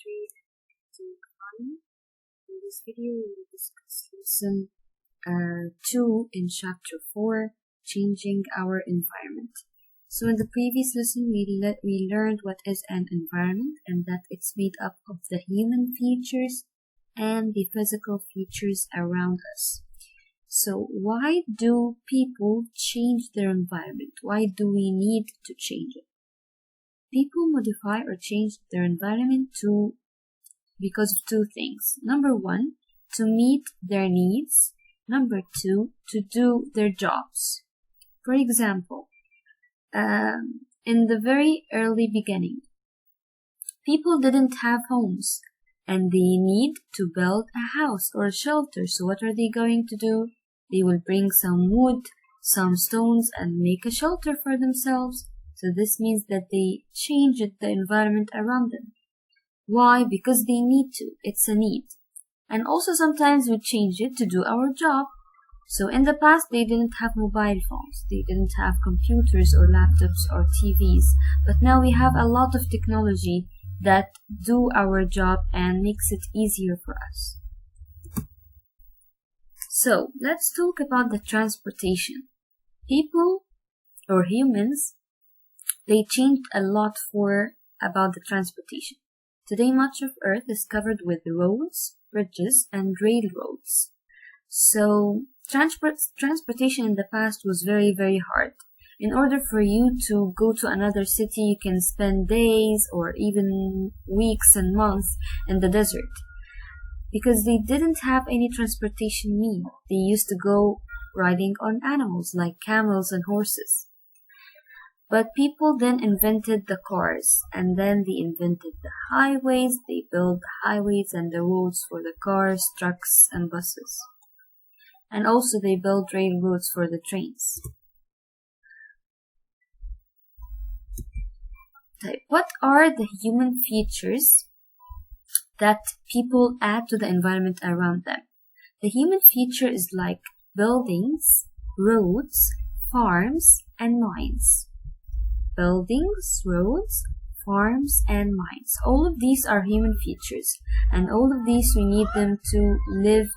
3 take 1. In this video, we will discuss lesson 2 in chapter 4, changing our environment. So in the previous lesson, we learned what is an environment and that it's made up of the human features and the physical features around us. So why do people change their environment? Why do we need to change it? People modify or change their environment because of two things. Number one, to meet their needs. Number two, to do their jobs. For example, in the very early beginning, people didn't have homes and they need to build a house or a shelter. So what are they going to do? They will bring some wood, some stones and make a shelter for themselves. So this means that they changed the environment around them. Why? Because they need to. It's a need. And also sometimes we change it to do our job. So in the past, they didn't have mobile phones. They didn't have computers or laptops or TVs. But now we have a lot of technology that do our job and makes it easier for us. So let's talk about the transportation. People or humans, they changed a lot about the transportation. Today, much of Earth is covered with roads, bridges, and railroads. So transportation in the past was very, very hard. In order for you to go to another city, you can spend days or even weeks and months in the desert because they didn't have any transportation means. They used to go riding on animals like camels and horses. But people then invented the cars, and then they invented the highways. They built the highways and the roads for the cars, trucks, and buses. And also they built railroads for the trains. What are the human features that people add to the environment around them? The human feature is like buildings, roads, farms, and mines. Buildings, roads, farms, and mines. All of these are human features, and all of these we need them to live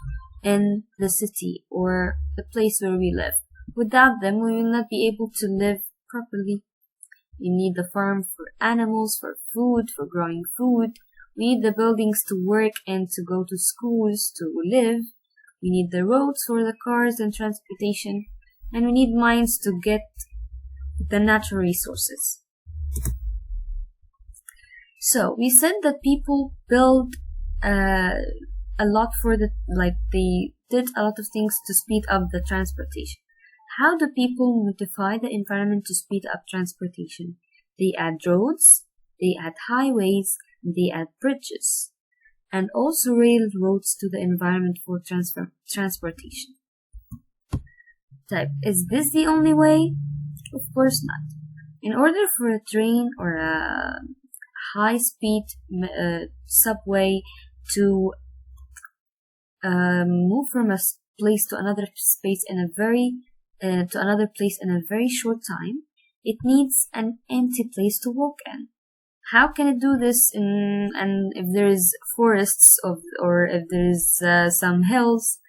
in the city or the place where we live. Without them, we will not be able to live properly. We need the farm for animals, for food, for growing food. We need the buildings to work and to go to schools, to live. We need the roads for the cars and transportation, and we need mines to get the natural resources. So we said that people build a lot they did a lot of things to speed up the transportation. How do people modify the environment to speed up transportation? They add roads, they add highways, they add bridges, and also railroads to the environment for transportation. Is this the only way? Of course not. In order for a train or a high-speed subway to move from a place to another place in a very short time, it needs an empty place to walk in. How can it do this? And if there is forests or if there is some hills,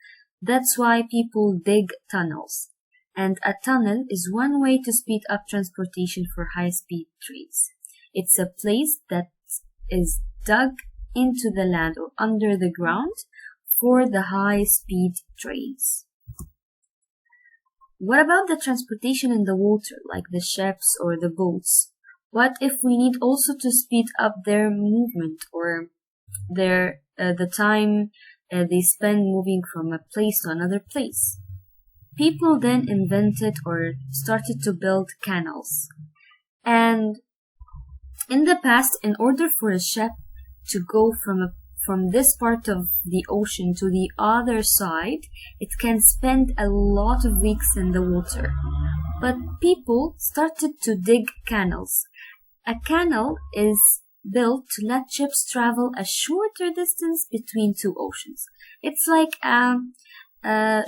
that's why people dig tunnels. And a tunnel is one way to speed up transportation for high-speed trains. It's a place that is dug into the land or under the ground for the high-speed trains. What about the transportation in the water, like the ships or the boats? What if we need also to speed up their movement or the time they spend moving from a place to another place? People then invented or started to build canals. And in the past, in order for a ship to go from this part of the ocean to the other side, it can spend a lot of weeks in the water. But people started to dig canals. A canal is built to let ships travel a shorter distance between two oceans. It's like a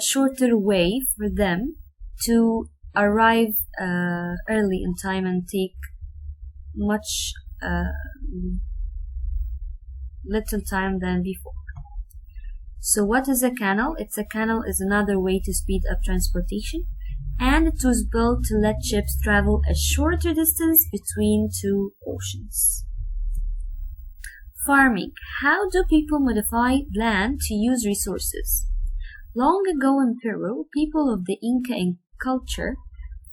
shorter way for them to arrive early in time and take much little time than before. So what is a canal? A canal is another way to speed up transportation, and it was built to let ships travel a shorter distance between two oceans. Farming. How do people modify land to use resources? Long ago in Peru, people of the Inca culture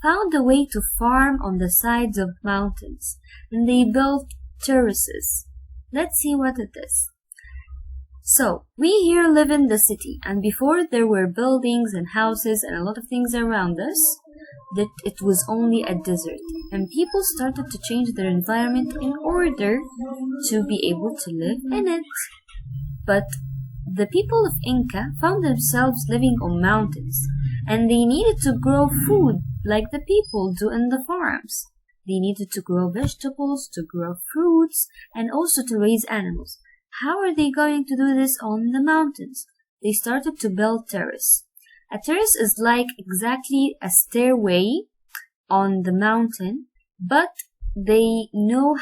found a way to farm on the sides of mountains, and they built terraces. Let's see what it is. So, we here live in the city, and before there were buildings and houses and a lot of things around us, that it was only a desert, and people started to change their environment in order to be able to live in it. But the people of Inca found themselves living on mountains, and they needed to grow food like the people do in the farms. They needed to grow vegetables, to grow fruits, and also to raise animals. How are they going to do this on the mountains? They started to build terrace. A terrace is like exactly a stairway on the mountain, but they know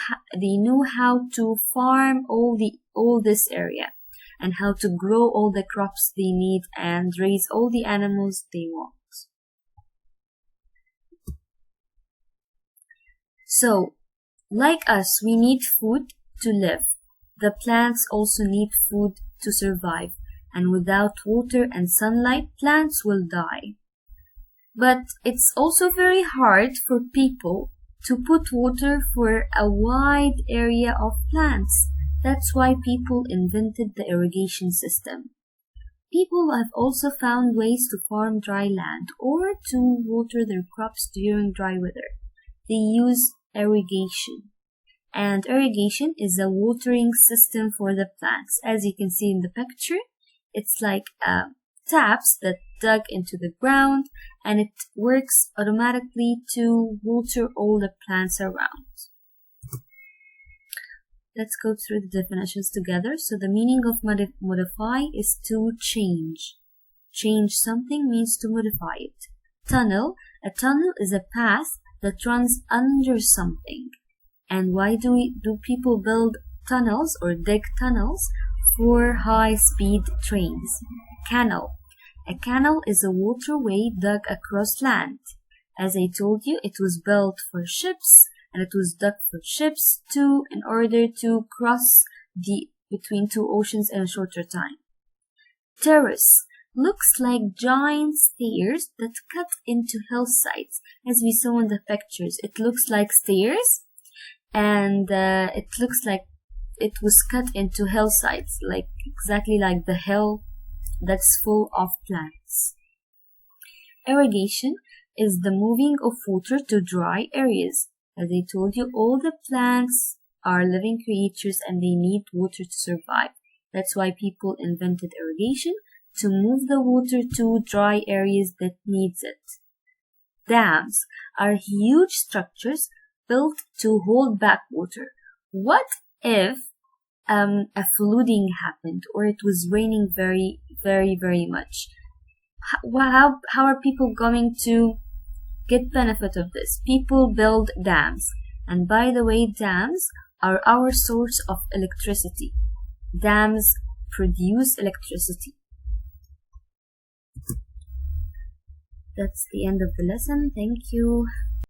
how to farm all this area, and how to grow all the crops they need and raise all the animals they want. So, like us, we need food to live. The plants also need food to survive, and without water and sunlight, plants will die. But it's also very hard for people to put water for a wide area of plants. That's why people invented the irrigation system. People have also found ways to farm dry land or to water their crops during dry weather. They use irrigation. And irrigation is a watering system for the plants. As you can see in the picture, it's like taps that dug into the ground, and it works automatically to water all the plants around. Let's go through the definitions together. So the meaning of modify is to change. Change something means to modify it. Tunnel. A tunnel is a path that runs under something. And why do people build tunnels or dig tunnels? For high-speed trains. Canal. A canal is a waterway dug across land. As I told you, it was built for ships, and it was dug for ships too, in order to cross between two oceans in a shorter time. Terrace looks like giant stairs that cut into hillsides. As we saw in the pictures, it looks like stairs, and it looks like it was cut into hillsides, like exactly like the hill that's full of plants. Irrigation is the moving of water to dry areas. As I told you, all the plants are living creatures and they need water to survive. That's why people invented irrigation, to move the water to dry areas that needs it. Dams are huge structures built to hold back water. What if a flooding happened, or it was raining very, very, very much? How are people going to get benefit of this? People build dams. And by the way, dams are our source of electricity. Dams produce electricity. That's the end of the lesson. Thank you.